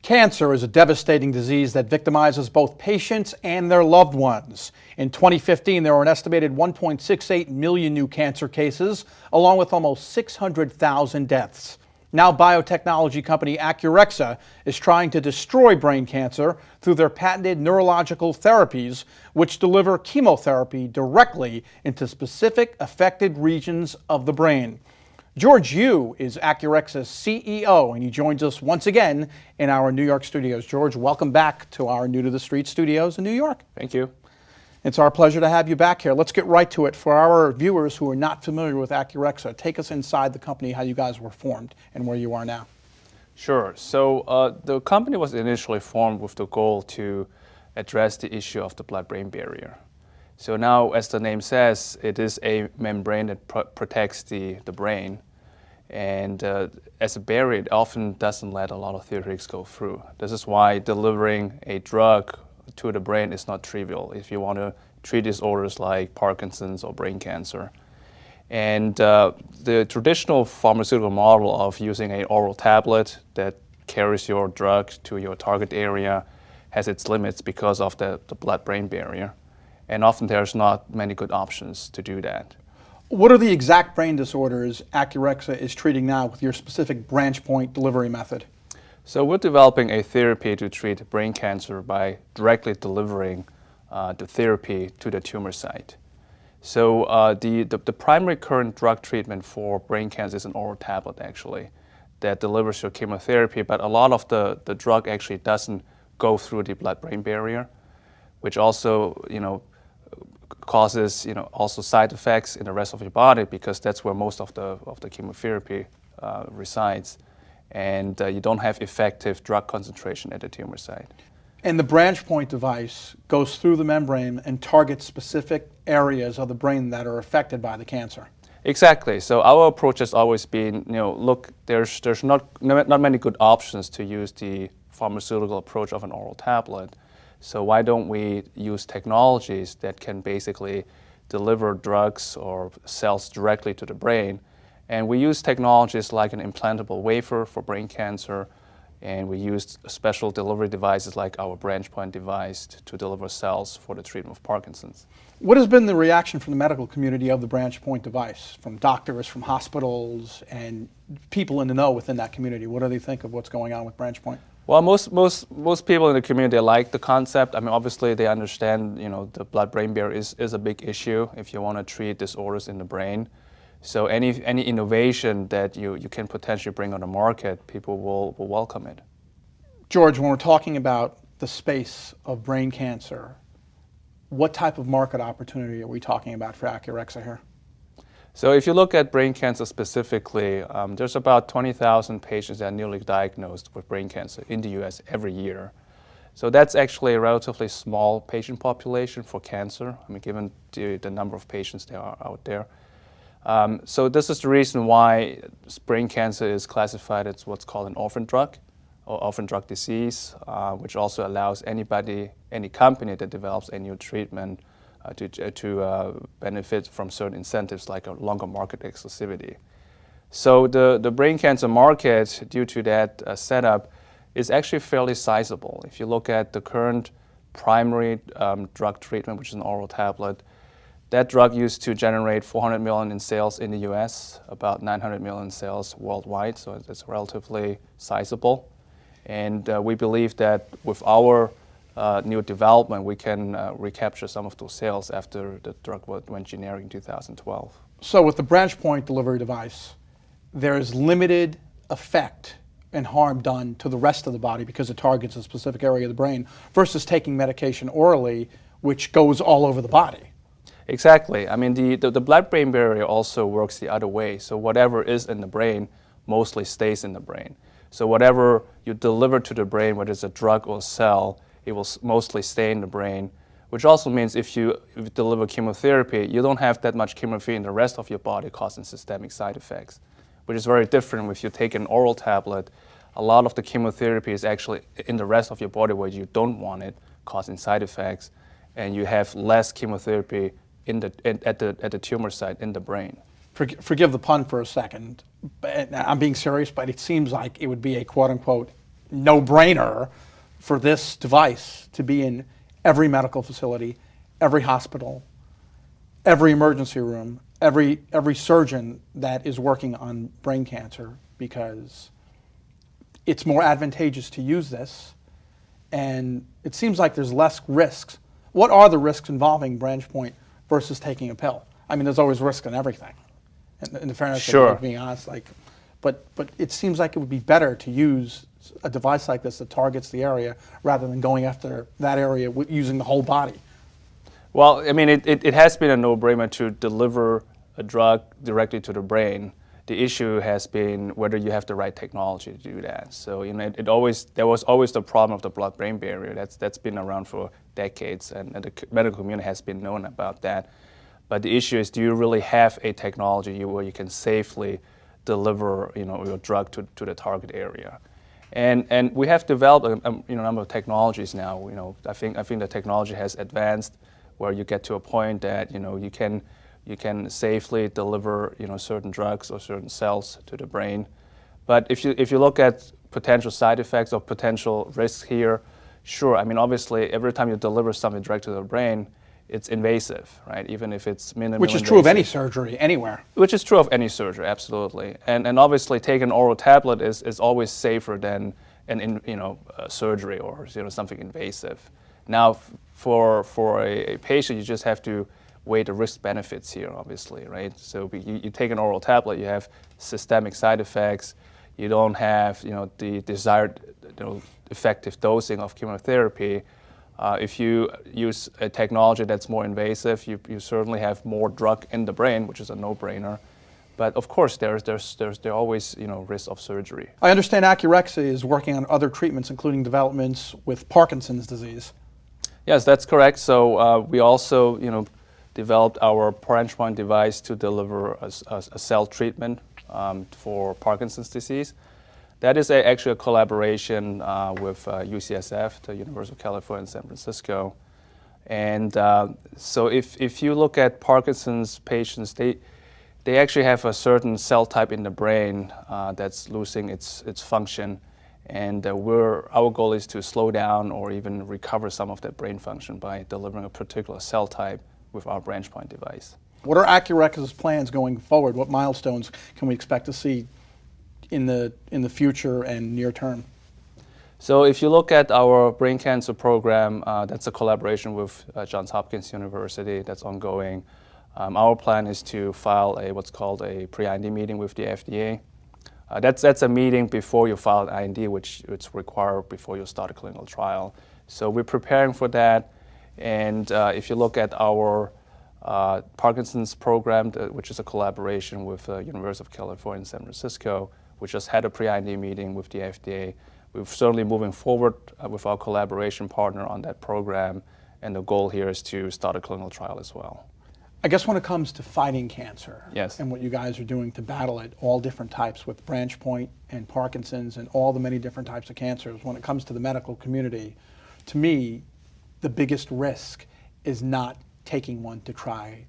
Cancer is a devastating disease that victimizes both patients and their loved ones. In 2015, there were an estimated 1.68 million new cancer cases, along with almost 600,000 deaths. Now, biotechnology company Accurexa is trying to destroy brain cancer through their patented neurological therapies, which deliver chemotherapy directly into specific affected regions of the brain. George Yu is Accurexa's CEO, and he joins us once again in our New York studios. George, welcome back to our New to the Street studios in New York. Thank you. It's our pleasure to have you back here. Let's get right to it. For our viewers who are not familiar with Accurexa, take us inside the company, how you guys were formed and where you are now. Sure. So the company was initially formed with the goal to address the issue of the blood-brain barrier. So now, as the name says, it is a membrane that protects the brain. And as a barrier, it often doesn't let a lot of therapeutics go through. This is why delivering a drug to the brain is not trivial if you want to treat disorders like Parkinson's or brain cancer. And the traditional pharmaceutical model of using an oral tablet that carries your drug to your target area has its limits because of the blood-brain barrier. And often there's not many good options to do that. What are the exact brain disorders Accurexa is treating now with your specific branch point delivery method? So we're developing a therapy to treat brain cancer by directly delivering the therapy to the tumor site. So the primary current drug treatment for brain cancer is an oral tablet, actually, that delivers your chemotherapy, but a lot of the drug actually doesn't go through the blood-brain barrier, which also, causes also side effects in the rest of your body, because that's where most of the chemotherapy resides, and you don't have effective drug concentration at the tumor site. And the branch point device goes through the membrane and targets specific areas of the brain that are affected by the cancer. Exactly. So our approach has always been, look, there's not many good options to use the pharmaceutical approach of an oral tablet. So why don't we use technologies that can basically deliver drugs or cells directly to the brain? And we use technologies like an implantable wafer for brain cancer, and we use special delivery devices like our branch point device to deliver cells for the treatment of Parkinson's. What has been the reaction from the medical community of the branch point device, from doctors, from hospitals, and people in the know within that community? What do they think of what's going on with branch point? Well, most people in the community like the concept. I mean, obviously they understand, the blood-brain barrier is a big issue if you want to treat disorders in the brain. So any innovation that you can potentially bring on the market, people will welcome it. George, when we're talking about the space of brain cancer, what type of market opportunity are we talking about for Accurexa here? So if you look at brain cancer specifically, there's about 20,000 patients that are newly diagnosed with brain cancer in the US every year. So that's actually a relatively small patient population for cancer, given the number of patients there are out there. So this is the reason why brain cancer is classified as what's called an orphan drug or orphan drug disease, which also allows any company that develops a new treatment to benefit from certain incentives like a longer market exclusivity. So the brain cancer market, due to that setup, is actually fairly sizable. If you look at the current primary drug treatment, which is an oral tablet, that drug used to generate $400 million in sales in the US, about $900 million in sales worldwide, so it's relatively sizable. And we believe that with our new development, we can recapture some of those sales after the drug went generic in 2012. So with the branch point delivery device, there is limited effect and harm done to the rest of the body because it targets a specific area of the brain versus taking medication orally, which goes all over the body. Exactly. I mean, the blood-brain barrier also works the other way. So whatever is in the brain mostly stays in the brain. So whatever you deliver to the brain, whether it's a drug or a cell, it will mostly stay in the brain, which also means if you deliver chemotherapy, you don't have that much chemotherapy in the rest of your body causing systemic side effects, which is very different if you take an oral tablet. A lot of the chemotherapy is actually in the rest of your body where you don't want it, causing side effects, and you have less chemotherapy at the tumor site in the brain. Forgive the pun for a second, but I'm being serious, but it seems like it would be a quote-unquote no-brainer for this device to be in every medical facility, every hospital, every emergency room, every surgeon that is working on brain cancer, because it's more advantageous to use this, and it seems like there's less risks. What are the risks involving branch point versus taking a pill? I mean, there's always risk in everything. In the fairness Sure. of being honest, but it seems like it would be better to use a device like this that targets the area rather than going after that area using the whole body. Well, I mean, it has been a no-brainer to deliver a drug directly to the brain. The issue has been whether you have the right technology to do that. So, there was always the problem of the blood-brain barrier. That's been around for decades, and the medical community has been known about that. But the issue is, do you really have a technology where you can safely deliver, your drug to the target area? And we have developed a number of technologies now. I think the technology has advanced where you get to a point that you can safely deliver certain drugs or certain cells to the brain. But if you look at potential side effects or potential risks here, sure. I mean, obviously, every time you deliver something direct to the brain, it's invasive, right? Even if it's minimally Which is true of any surgery, anywhere. Which is true of any surgery, absolutely. And obviously, taking an oral tablet is always safer than a surgery or something invasive. Now, for a patient, you just have to weigh the risk benefits here, obviously, right? So you take an oral tablet, you have systemic side effects. You don't have the desired effective dosing of chemotherapy. If you use a technology that's more invasive, you certainly have more drug in the brain, which is a no-brainer. But of course, there are always risks of surgery. I understand Accurexa is working on other treatments, including developments with Parkinson's disease. Yes, that's correct. So we also developed our branch point device to deliver a cell treatment for Parkinson's disease. That is actually a collaboration with UCSF, the University of California in San Francisco. And so if you look at Parkinson's patients, they actually have a certain cell type in the brain that's losing its function. And our goal is to slow down or even recover some of that brain function by delivering a particular cell type with our branch point device. What are Accurexa's plans going forward? What milestones can we expect to see in the future and near term? So if you look at our brain cancer program, that's a collaboration with Johns Hopkins University that's ongoing. Our plan is to file what's called a pre-IND meeting with the FDA. That's a meeting before you file an IND, which it's required before you start a clinical trial. So we're preparing for that. And if you look at our Parkinson's program, which is a collaboration with the University of California in San Francisco, we just had a pre-IND meeting with the FDA. We're certainly moving forward with our collaboration partner on that program, and the goal here is to start a clinical trial as well. I guess when it comes to fighting cancer, yes, and what you guys are doing to battle it, all different types with branch point and Parkinson's and all the many different types of cancers, when it comes to the medical community, to me, the biggest risk is not taking one to try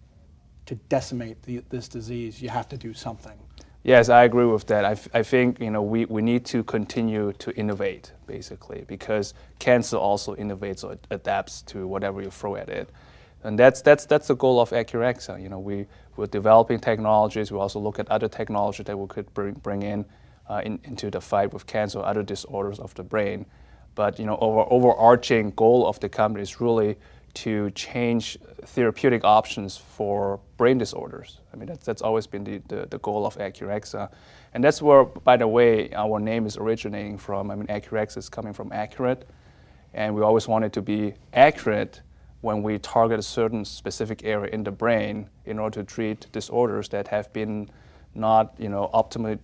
to decimate this disease. You have to do something. Yes, I agree with that. I think we need to continue to innovate, basically, because cancer also innovates or adapts to whatever you throw at it. And that's the goal of Accurexa. We're developing technologies. We also look at other technology that we could bring into the fight with cancer or other disorders of the brain. But our overarching goal of the company is really to change therapeutic options for brain disorders. I mean, that's always been the goal of Accurexa. And that's where, by the way, our name is originating from. I mean, Accurexa is coming from accurate, and we always wanted to be accurate when we target a certain specific area in the brain in order to treat disorders that have been not optimally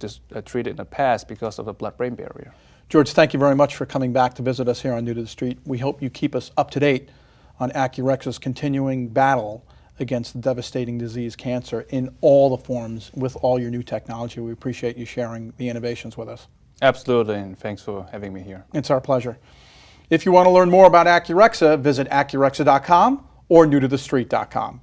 treated in the past because of the blood-brain barrier. George, thank you very much for coming back to visit us here on New to the Street. We hope you keep us up to date on Accurexa's continuing battle against the devastating disease cancer in all the forms with all your new technology. We appreciate you sharing the innovations with us. Absolutely, and thanks for having me here. It's our pleasure. If you want to learn more about Accurexa, visit Accurexa.com or newtothestreet.com.